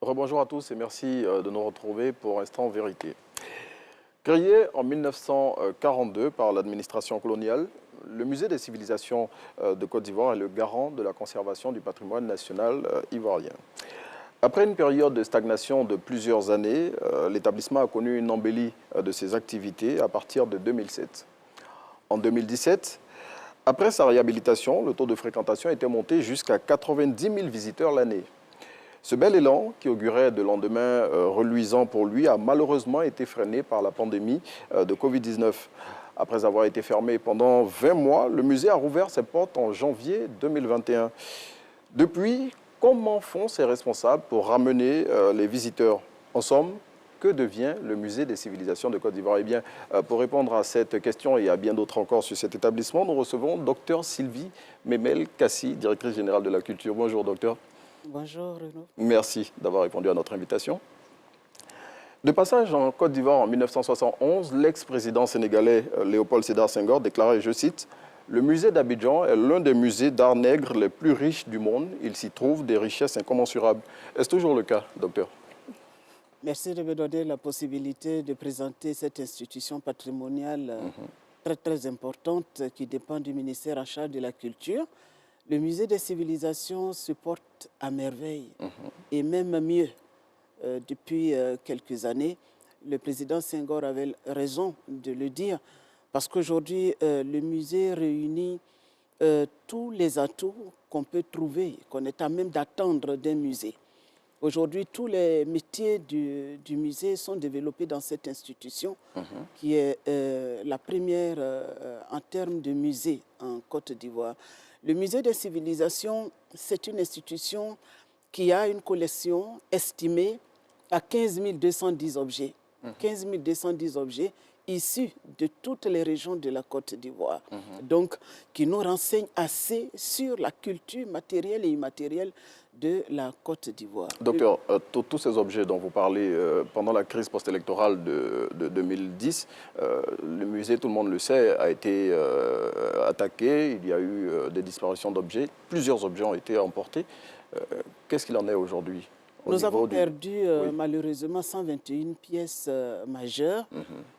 Rebonjour à tous et merci de nous retrouver pour Instant Vérité. Créé en 1942 par l'administration coloniale, le Musée des civilisations de Côte d'Ivoire est le garant de la conservation du patrimoine national ivoirien. Après une période de stagnation de plusieurs années, l'établissement a connu une embellie de ses activités à partir de 2007. En 2017, après sa réhabilitation, le taux de fréquentation était monté jusqu'à 90 000 visiteurs l'année. Ce bel élan, qui augurait de lendemains reluisants pour lui, a malheureusement été freiné par la pandémie de Covid-19. Après avoir été fermé pendant 20 mois, le musée a rouvert ses portes en janvier 2021. Depuis, comment font ses responsables pour ramener les visiteurs? En somme, que devient le musée des civilisations de Côte d'Ivoire? Eh bien, pour répondre à cette question et à bien d'autres encore sur cet établissement, nous recevons Dr Sylvie Memel-Kassi, directrice générale de la culture. Bonjour, docteur. Bonjour Renaud. Merci d'avoir répondu à notre invitation. De passage en Côte d'Ivoire en 1971, l'ex-président sénégalais Léopold Sédar Senghor déclarait, je cite, « Le musée d'Abidjan est l'un des musées d'art nègre les plus riches du monde. Il s'y trouve des richesses incommensurables. » Est-ce toujours le cas, docteur? Merci de me donner la possibilité de présenter cette institution patrimoniale très importante qui dépend du ministère en charge de la culture. Le musée des civilisations se porte à merveille et même mieux depuis quelques années. Le président Senghor avait raison de le dire parce qu'aujourd'hui, le musée réunit tous les atouts qu'on peut trouver, qu'on est à même d'attendre d'un musée. Aujourd'hui, tous les métiers du musée sont développés dans cette institution qui est la première en termes de musée en Côte d'Ivoire. Le musée des civilisations, c'est une institution qui a une collection estimée à 15 210 objets. 15 210 objets issus de toutes les régions de la Côte d'Ivoire. Donc, qui nous renseignent assez sur la culture matérielle et immatérielle de la Côte d'Ivoire. Docteur, tous ces objets dont vous parlez, pendant la crise post-électorale de 2010, le musée, tout le monde le sait, a été attaqué. Il y a eu des disparitions d'objets. Plusieurs objets ont été emportés. Qu'est-ce qu'il en est aujourd'hui? Nous avons perdu malheureusement 121 pièces majeures,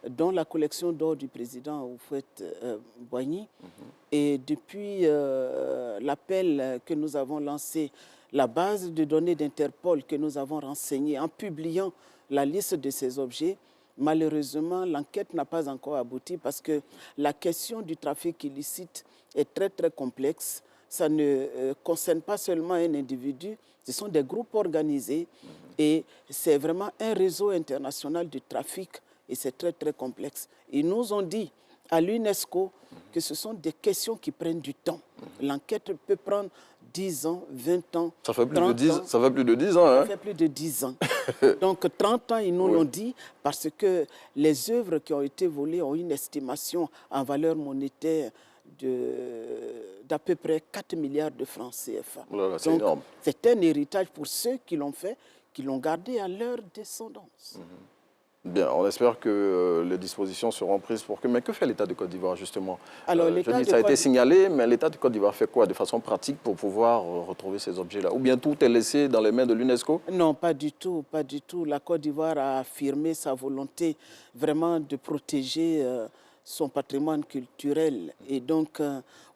dont la collection d'or du président Houphouët-Boigny. Et depuis l'appel que nous avons lancé, la base de données d'Interpol que nous avons renseignée en publiant la liste de ces objets, malheureusement, l'enquête n'a pas encore abouti parce que la question du trafic illicite est très complexe. Ça ne concerne pas seulement un individu, ce sont des groupes organisés et c'est vraiment un réseau international de trafic et c'est très complexe. Ils nous ont dit à l'UNESCO que ce sont des questions qui prennent du temps. L'enquête peut prendre 10 ans, 20 ans, ça fait plus 30 de 10, ans. Ça fait plus de 10 ans. Ça fait plus de 10 ans. Donc 30 ans, ils nous l'ont dit parce que les œuvres qui ont été volées ont une estimation en valeur monétaire d'à peu près 4 milliards de francs CFA. C'est énorme. C'est un héritage pour ceux qui l'ont fait, qui l'ont gardé à leur descendance. Bien, on espère que les dispositions seront prises pour que... Mais que fait l'État de Côte d'Ivoire, justement? Alors, ça a été signalé, mais l'État de Côte d'Ivoire fait quoi de façon pratique pour pouvoir retrouver ces objets-là? Ou bien tout est laissé dans les mains de l'UNESCO? Non, pas du tout, pas du tout. La Côte d'Ivoire a affirmé sa volonté vraiment de protéger son patrimoine culturel. Et donc,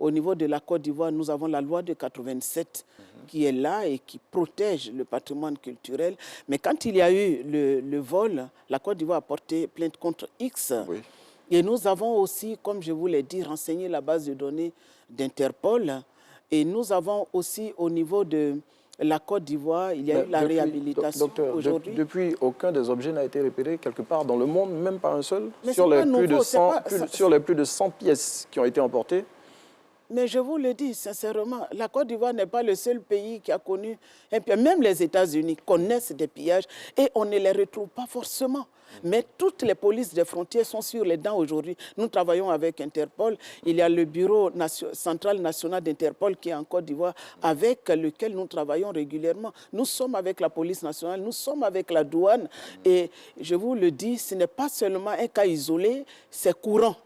au niveau de la Côte d'Ivoire, nous avons la loi de 87 qui est là et qui protège le patrimoine culturel. Mais quand il y a eu le vol, la Côte d'Ivoire a porté plainte contre X. Et nous avons aussi, comme je vous l'ai dit, renseigné la base de données d'Interpol. Et nous avons aussi, au niveau de la Côte d'Ivoire, il y a eu la réhabilitation aujourd'hui. Depuis, aucun des objets n'a été repéré quelque part dans le monde, même pas un seul, sur les plus de 100 pièces qui ont été emportées. Mais je vous le dis sincèrement, la Côte d'Ivoire n'est pas le seul pays qui a connu un pillage. Même les États-Unis connaissent des pillages et on ne les retrouve pas forcément. Mais toutes les polices des frontières sont sur les dents aujourd'hui. Nous travaillons avec Interpol. Il y a le bureau central national d'Interpol qui est en Côte d'Ivoire avec lequel nous travaillons régulièrement. Nous sommes avec la police nationale, nous sommes avec la douane. Et je vous le dis, ce n'est pas seulement un cas isolé, c'est courant.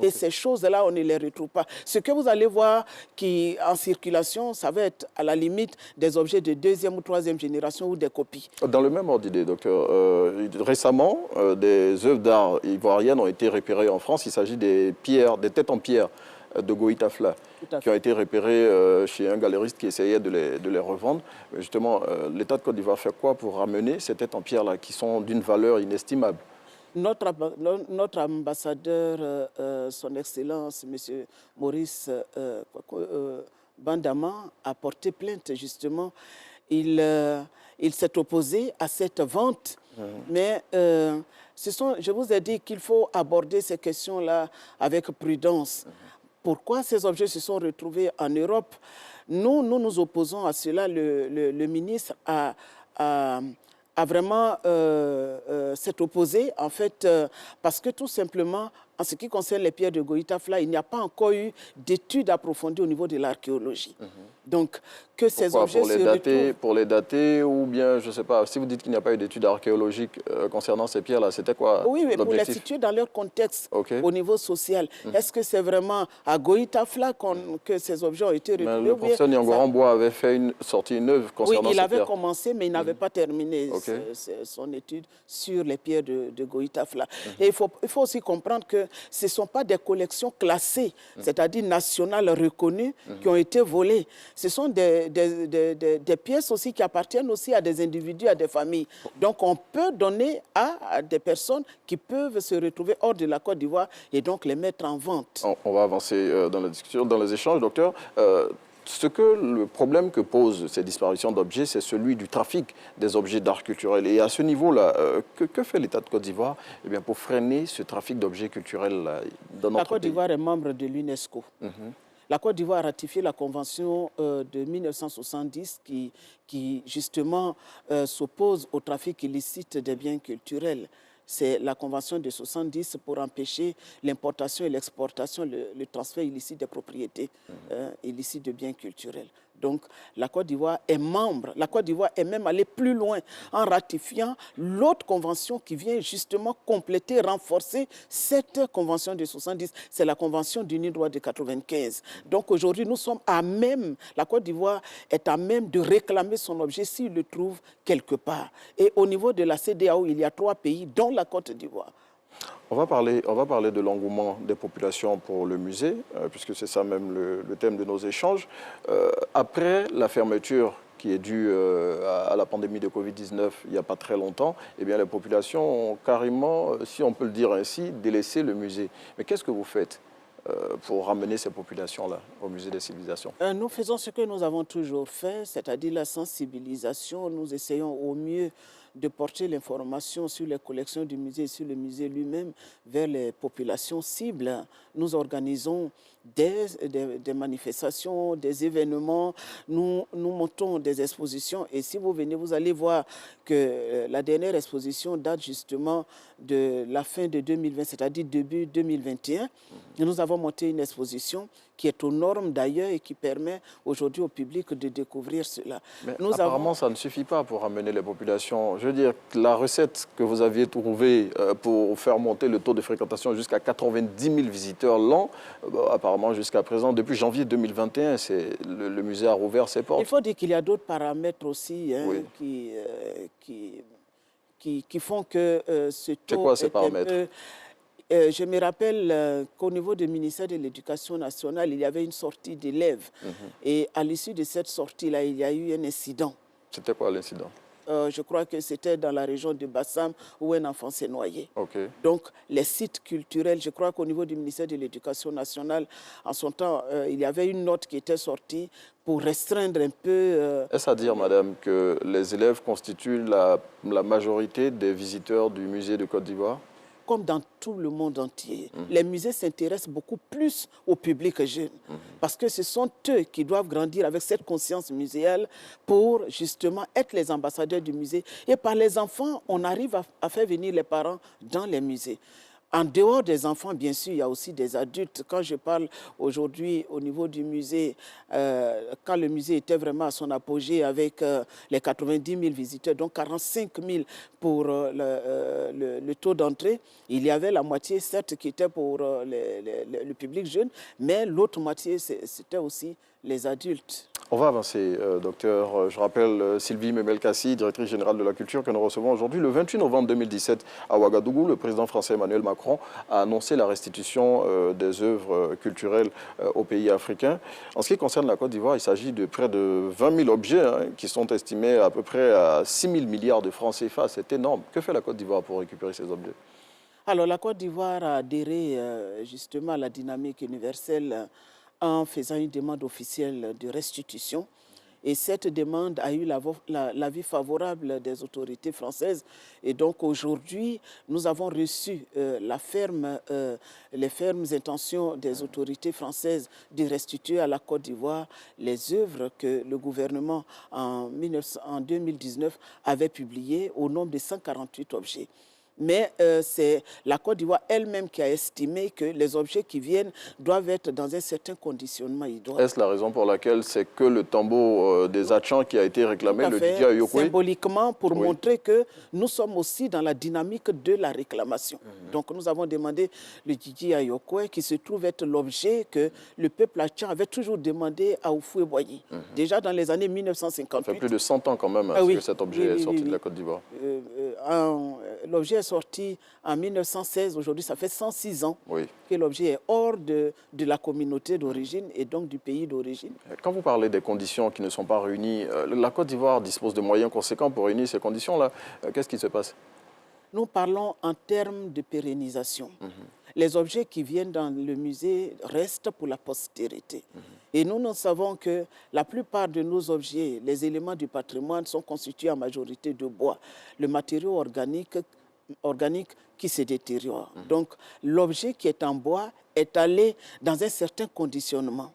Et ces choses-là, on ne les retrouve pas. Ce que vous allez voir qui en circulation, ça va être à la limite des objets de deuxième ou troisième génération ou des copies. Dans le même ordre d'idée, docteur, récemment, des œuvres d'art ivoiriennes ont été repérées en France. Il s'agit des pierres, des têtes en pierre de Goïta Fla, qui ont été repérées chez un galeriste qui essayait de les revendre. Mais justement, l'État de Côte d'Ivoire fait quoi pour ramener ces têtes en pierre-là, qui sont d'une valeur inestimable? Notre ambassadeur, son Excellence, M. Maurice Bandama, a porté plainte, justement. Il s'est opposé à cette vente. Mais je vous ai dit qu'il faut aborder ces questions-là avec prudence. Pourquoi ces objets se sont retrouvés en Europe? Nous nous opposons à cela. Le ministre a vraiment s'est opposé, en fait, parce que tout simplement, en ce qui concerne les pierres de Goïta Fla, il n'y a pas encore eu d'études approfondies au niveau de l'archéologie. Donc, que ces objets pour les dater, ou bien, je ne sais pas, si vous dites qu'il n'y a pas eu d'études archéologiques concernant ces pierres-là, c'était quoi Oui, mais pour les situer dans leur contexte au niveau social. Est-ce que c'est vraiment à Goïta Fla que ces objets ont été retrouvés? Le professeur Niangorambois avait sorti une œuvre concernant ces pierres. Oui, il avait commencé, mais il n'avait pas terminé son étude sur les pierres de Goïta Fla. Et il faut aussi comprendre que ce ne sont pas des collections classées, c'est-à-dire nationales reconnues, qui ont été volées. Ce sont des pièces aussi qui appartiennent aussi à des individus, à des familles. Donc, on peut donner à des personnes qui peuvent se retrouver hors de la Côte d'Ivoire et donc les mettre en vente. On va avancer dans la discussion, dans les échanges, docteur. Le problème que posent ces disparitions d'objets, c'est celui du trafic des objets d'art culturel. Et à ce niveau-là, que fait l'État de Côte d'Ivoire pour freiner ce trafic d'objets culturels dans notre pays? La Côte d'Ivoire est membre de l'UNESCO. La Côte d'Ivoire a ratifié la convention de 1970 qui justement s'oppose au trafic illicite des biens culturels. C'est la convention de 70 pour empêcher l'importation et l'exportation, le transfert illicite des propriétés illicites de biens culturels. Donc, la Côte d'Ivoire est membre. La Côte d'Ivoire est même allée plus loin en ratifiant l'autre convention qui vient justement compléter, renforcer cette convention de 70. C'est la convention du droit de 95. Donc, aujourd'hui, nous sommes à même, la Côte d'Ivoire est à même de réclamer son objet s'il le trouve quelque part. Et au niveau de la CEDEAO, il y a 3 pays, dont la Côte d'Ivoire. On va parler de l'engouement des populations pour le musée, puisque c'est ça même le thème de nos échanges. Après la fermeture qui est due à la pandémie de Covid-19 il n'y a pas très longtemps, eh bien, les populations ont carrément, si on peut le dire ainsi, délaissé le musée. Mais qu'est-ce que vous faites pour ramener ces populations-là au musée des civilisations? Nous faisons ce que nous avons toujours fait, c'est-à-dire la sensibilisation. Nous essayons au mieux de porter l'information sur les collections du musée et sur le musée lui-même vers les populations cibles. Nous organisons des manifestations, des événements, nous montons des expositions. Et si vous venez, vous allez voir que la dernière exposition date justement de la fin de 2020, c'est-à-dire début 2021. Et nous avons monté une exposition qui est aux normes d'ailleurs et qui permet aujourd'hui au public de découvrir cela. Mais apparemment, ça ne suffit pas pour ramener les populations. Je veux dire, la recette que vous aviez trouvée pour faire monter le taux de fréquentation jusqu'à 90 000 visiteurs l'an, apparemment jusqu'à présent, depuis janvier 2021, le musée a rouvert ses portes. Il faut dire qu'il y a d'autres paramètres aussi qui font que ce taux... C'est quoi ces paramètres? Je me rappelle qu'au niveau du ministère de l'Éducation nationale, il y avait une sortie d'élèves. Et à l'issue de cette sortie-là, il y a eu un incident. C'était quoi l'incident? Je crois que c'était dans la région de Bassam où un enfant s'est noyé. Donc, les sites culturels, je crois qu'au niveau du ministère de l'Éducation nationale, en son temps, il y avait une note qui était sortie pour restreindre un peu... Est-ce à dire, madame, que les élèves constituent la majorité des visiteurs du musée de Côte d'Ivoire? Comme dans tout le monde entier, les musées s'intéressent beaucoup plus au public jeune parce que ce sont eux qui doivent grandir avec cette conscience muséale pour justement être les ambassadeurs du musée. Et par les enfants, on arrive à faire venir les parents dans les musées. En dehors des enfants, bien sûr, il y a aussi des adultes. Quand je parle aujourd'hui au niveau du musée, quand le musée était vraiment à son apogée avec les 90 000 visiteurs, donc 45 000 pour le taux d'entrée, il y avait la moitié, certes, qui était pour le public jeune, mais l'autre moitié, c'était aussi les adultes. On va avancer, docteur. Je rappelle Sylvie Memelkassi, directrice générale de la culture, que nous recevons aujourd'hui. Le 28 novembre 2017, à Ouagadougou, le président français Emmanuel Macron a annoncé la restitution des œuvres culturelles aux pays africains. En ce qui concerne la Côte d'Ivoire, il s'agit de près de 20 000 objets qui sont estimés à peu près à 6 000 milliards de francs CFA. C'est énorme. Que fait la Côte d'Ivoire pour récupérer ces objets? Alors, la Côte d'Ivoire a adhéré justement à la dynamique universelle en faisant une demande officielle de restitution. Et cette demande a eu l'avis favorable des autorités françaises. Et donc aujourd'hui, nous avons reçu les fermes intentions des autorités françaises de restituer à la Côte d'Ivoire les œuvres que le gouvernement en 2019 avait publiées au nombre de 148 objets. Mais c'est la Côte d'Ivoire elle-même qui a estimé que les objets qui viennent doivent être dans un certain conditionnement. Est-ce la raison pour laquelle c'est que le tombeau des Hachans qui a été réclamé, le Didier Ayokwe? Symboliquement, pour montrer que nous sommes aussi dans la dynamique de la réclamation. Donc nous avons demandé le Didier Ayokwe, qui se trouve être l'objet que le peuple Hachan avait toujours demandé à Houphouët-Boigny. Déjà dans les années 1958. Ça fait plus de 100 ans quand même que cet objet est sorti de la Côte d'Ivoire. L'objet est sorti en 1916, aujourd'hui ça fait 106 ans que l'objet est hors de la communauté d'origine et donc du pays d'origine. Quand vous parlez des conditions qui ne sont pas réunies, la Côte d'Ivoire dispose de moyens conséquents pour réunir ces conditions-là. Qu'est-ce qui se passe? Nous parlons en termes de pérennisation. Les objets qui viennent dans le musée restent pour la postérité. Et nous savons que la plupart de nos objets, les éléments du patrimoine, sont constitués en majorité de bois. Le matériau organique qui se détériore. Donc, l'objet qui est en bois est allé dans un certain conditionnement.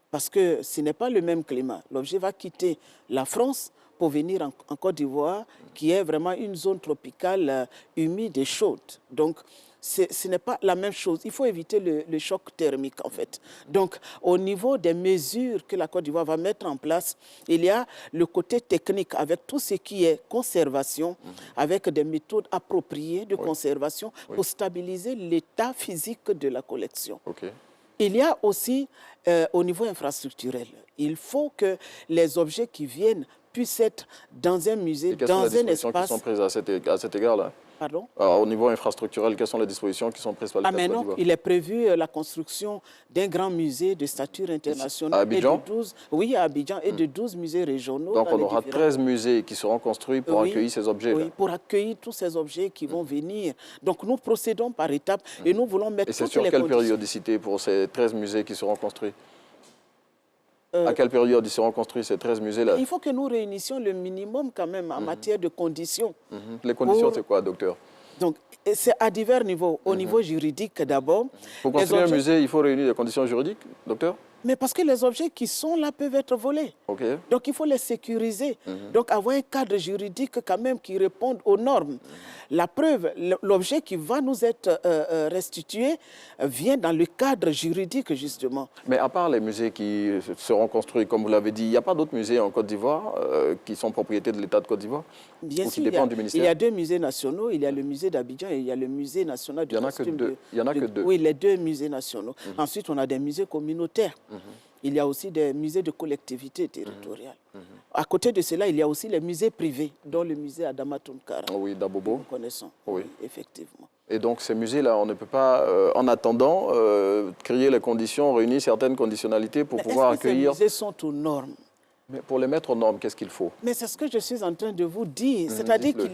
Parce que ce n'est pas le même climat. L'objet va quitter la France pour venir en Côte d'Ivoire, qui est vraiment une zone tropicale humide et chaude. Donc, ce n'est pas la même chose. Il faut éviter le choc thermique, en fait. Donc, au niveau des mesures que la Côte d'Ivoire va mettre en place, il y a le côté technique avec tout ce qui est conservation, avec des méthodes appropriées de conservation pour stabiliser l'état physique de la collection. Il y a aussi, au niveau infrastructurel, il faut que les objets qui viennent puissent être dans un musée, dans un espace... Quelles sont les dispositions qui sont prises à cet égard-là? Pardon? Au niveau infrastructurel, quelles sont les dispositions qui sont prises par l'État de Côte d'Ivoire? Il est prévu la construction d'un grand musée de stature internationale. À Abidjan? Oui, à Abidjan, et de 12 musées régionaux. Donc on aura 13 musées qui seront construits pour accueillir ces objets. Oui, pour accueillir tous ces objets qui vont venir. Donc nous procédons par étapes et nous voulons mettre toutes les conditions. Et c'est sur quelle périodicité pour ces 13 musées qui seront construits? À quelle période ils seront construits ces 13 musées-là? Il faut que nous réunissions le minimum quand même en matière de conditions. Les conditions, c'est quoi, docteur? Donc, c'est à divers niveaux. Au niveau juridique d'abord. Pour construire un musée, il faut réunir des conditions juridiques, docteur? Mais parce que les objets qui sont là peuvent être volés. Donc, il faut les sécuriser. Donc, avoir un cadre juridique quand même qui réponde aux normes. La preuve, l'objet qui va nous être restitué vient dans le cadre juridique, justement. Mais à part les musées qui seront construits, comme vous l'avez dit, il n'y a pas d'autres musées en Côte d'Ivoire qui sont propriétés de l'État de Côte d'Ivoire? Bien sûr, il y a 2 musées nationaux. Il y a le musée d'Abidjan et il y a le musée national du costume. Il n'y en a que 2. Oui, les 2 musées nationaux. Ensuite, on a des musées communautaires. Il y a aussi des musées de collectivités territoriales. À côté de cela, il y a aussi les musées privés, dont le musée Adama Tounkara. Oui, d'Abobo. Nous connaissons, oui, effectivement. Et donc ces musées-là, on ne peut pas, en attendant, créer les conditions, réunir certaines conditionnalités pour pouvoir accueillir... Ces musées sont aux normes. Mais pour les mettre aux normes, qu'est-ce qu'il faut? Mais c'est ce que je suis en train de vous dire. C'est-à-dire qu'il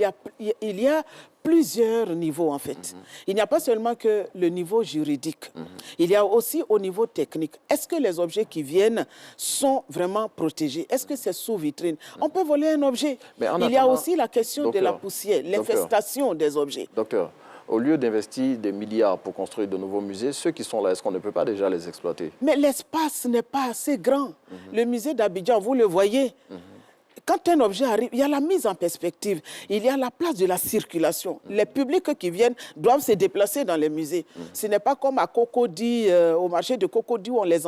y a plusieurs niveaux, en fait. Il n'y a pas seulement que le niveau juridique. Il y a aussi au niveau technique. Est-ce que les objets qui viennent sont vraiment protégés? Est-ce que c'est sous vitrine? On peut voler un objet. Il y a aussi la question de la poussière, l'infestation des objets. Docteur, au lieu d'investir des milliards pour construire de nouveaux musées, ceux qui sont là, est-ce qu'on ne peut pas déjà les exploiter? Mais l'espace n'est pas assez grand. Le musée d'Abidjan, vous le voyez, quand un objet arrive, il y a la mise en perspective, il y a la place de la circulation. Les publics qui viennent doivent se déplacer dans les musées. Ce n'est pas comme à Cocody, au marché de Cocody, où on les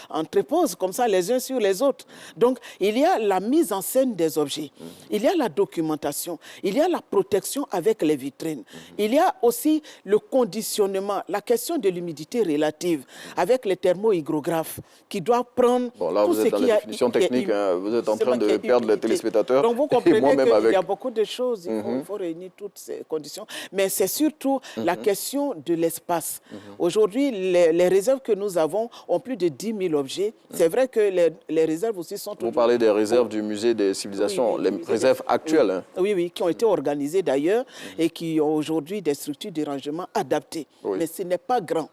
entrepose comme ça les uns sur les autres. Donc, il y a la mise en scène des objets, il y a la documentation, il y a la protection avec les vitrines, il y a aussi le conditionnement, la question de l'humidité relative avec les thermohygrographes qui doivent prendre bon, là, tout vous ce êtes dans qui la a... définition technique, hein, vous êtes en train de humidité. perdre les téléspectateurs. Donc vous comprenez qu'il avec... y a beaucoup de choses, il faut réunir toutes ces conditions. Mais c'est surtout la question de l'espace. Aujourd'hui, les réserves que nous avons ont plus de 10 000 objets. C'est vrai que les réserves aussi sont... Vous parlez des réserves du musée des civilisations, Oui, les réserves actuelles. Hein. Oui, oui, qui ont été organisées d'ailleurs et qui ont aujourd'hui des structures de rangement adaptées. Oui. Mais ce n'est pas grand.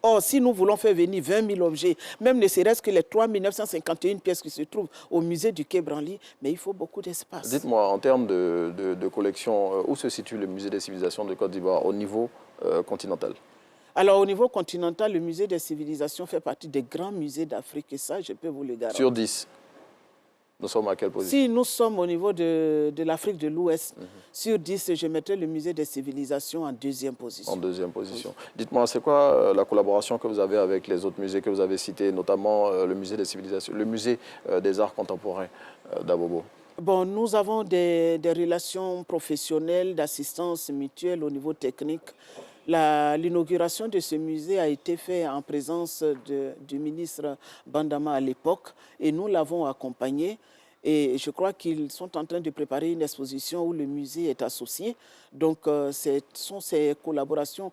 Or, si nous voulons faire venir 20 000 objets, même ne serait-ce que les 3 951 pièces qui se trouvent au musée du Quai Branly, mais il faut beaucoup d'espace. Dites-moi, en termes de collection, où se situe le musée des civilisations de Côte d'Ivoire au niveau continental? Alors, au niveau continental, le musée des civilisations fait partie des grands musées d'Afrique, et ça, je peux vous le garantir. Sur 10, nous sommes à quelle position? Si nous sommes au niveau de l'Afrique de l'Ouest, sur 10, je mettrai le musée des civilisations en deuxième position. En deuxième position. Oui. Dites-moi, c'est quoi la collaboration que vous avez avec les autres musées que vous avez cités, notamment le musée des civilisations, le musée des arts contemporains d'Abobo? Bon, nous avons des relations professionnelles, d'assistance mutuelle au niveau technique. L'inauguration de ce musée a été faite en présence du ministre Bandama à l'époque et nous l'avons accompagné. Et je crois qu'ils sont en train de préparer une exposition où le musée est associé. Donc, ce sont ces collaborations.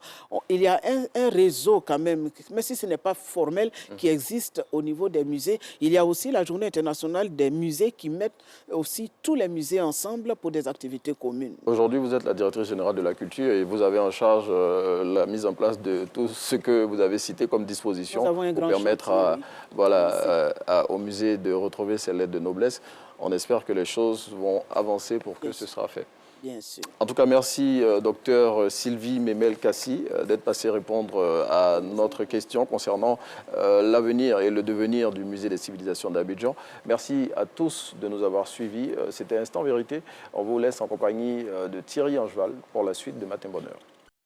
Il y a un réseau quand même, même si ce n'est pas formel, qui existe au niveau des musées. Il y a aussi la Journée internationale des musées qui mettent aussi tous les musées ensemble pour des activités communes. Aujourd'hui, vous êtes la directrice générale de la culture et vous avez en charge la mise en place de tout ce que vous avez cité comme disposition pour permettre au musée de retrouver ses lettres de noblesse. On espère que les choses vont avancer pour que ce sera fait. Bien sûr. En tout cas, merci, docteur Sylvie Memel-Kassi, d'être passée répondre à notre question concernant l'avenir et le devenir du musée des civilisations d'Abidjan. Merci à tous de nous avoir suivis. C'était Instant Vérité. On vous laisse en compagnie de Thierry Angeval pour la suite de Matin Bonheur.